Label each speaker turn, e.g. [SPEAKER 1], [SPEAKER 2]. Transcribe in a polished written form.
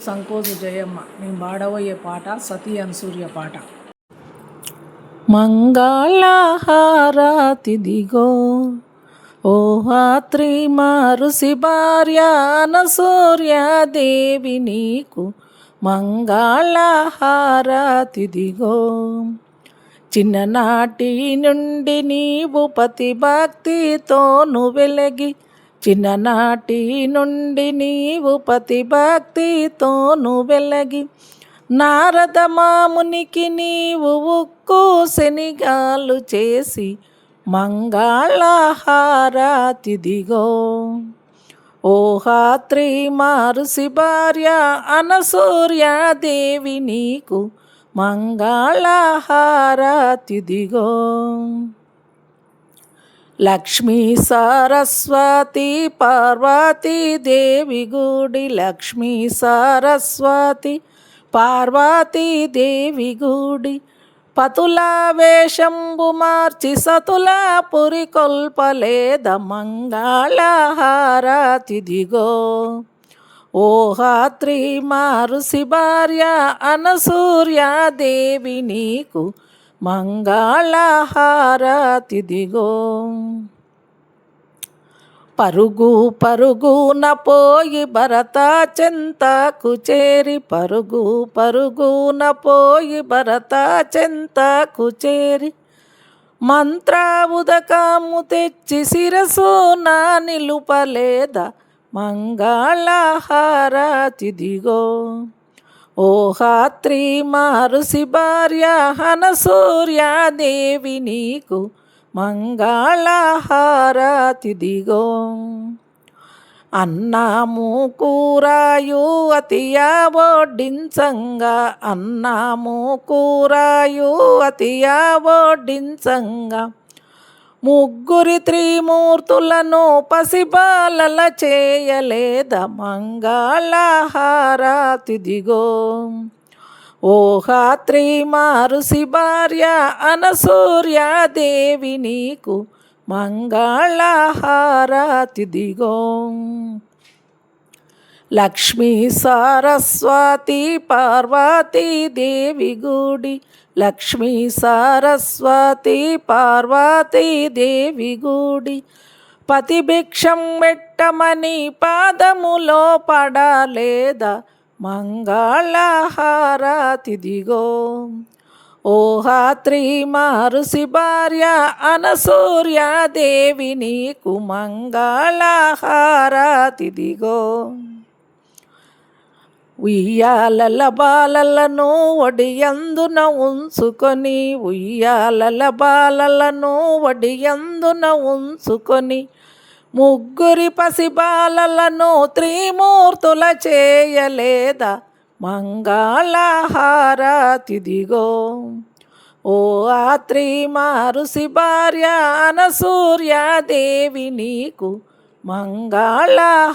[SPEAKER 1] సంకోజు జయమ్మ. నేను పాడబోయే పాట సతీ అనసూయ పాట. మంగళహారతిదిగో ఓ హాత్రి మరుసి భార్య అనసూర్యాదేవి నీకు మంగళహారతిదిగో. చిన్ననాటి నుండి నీవు పతి భక్తితోను వెలగి, చిన్ననాటి నుండి నీవు పతి భక్తితోను వెలగి, నారద మామునికి నీవు ఉక్కు శనిగాలు చేసి మంగళహారతిదిగో. ఓ హాత్రి మరుసి భార్య అనసూర్యాదేవి నీకు మంగళహారతిదిగో. లక్ష్మీ సరస్వతి పార్వతీ దేవి గుడి, లక్ష్మీ సరస్వతి పార్వతీ దేవి గుడి, పతుల వేషంబు మార్చి సతుల పురి కొల్పలేద మంగళహారతిదిగో. ఓ హాత్రి మరుసి భార్య అనసూర్యాదేవి నీకు మంగళహారతిదిగో. పరుగు పరుగున పోయి భరత చెంతకు చేరి, పరుగు పరుగున పోయి భరత చెంతకు చేరి, మంత్ర ఉదకము తెచ్చి శిరసున నిలుపలేద మంగళహారతిదిగో. ఓ హాత్రి మరుసి భార్య అనసూర్యాదేవి నీకు మంగళహారతిదిగో. అన్నము కూరాయు అతియా వడ్డించంగా, అన్నము కూరాయు అతియా వడ్డించంగా, ముగ్గురి త్రిమూర్తులను పసిబాలల చేయలేద మంగళహారతిదిగో. ఓ హాత్రి మరుసి భార్య అనసూర్యాదేవి నీకు మంగళహారతిదిగో. లక్ష్మీ సరస్వతి పార్వతీ దేవి గుడి, లక్ష్మీ సరస్వతి పార్వతీ దేవి గుడి, పతి భిక్షం పెట్టమని పాదములో పడలేద మంగళహారతిదిగో. ఓ హాత్రి మరుసి భార్య అనసూర్యాదేవి నీకు మంగళహారతిదిగో. ఉయ్యాలల బాలలను ఒడియందున ఉంచుకొని, ఉయ్యాలల బాలలను ఒడియందున ఉంచుకొని, ముగ్గురి పసిబాలలను త్రిమూర్తుల చేయలేద మంగళహారతిదిగో. ఓ హాత్రి మరుసి భార్య అనసూర్యాదేవి నీకు మంగళహారతిదిగో.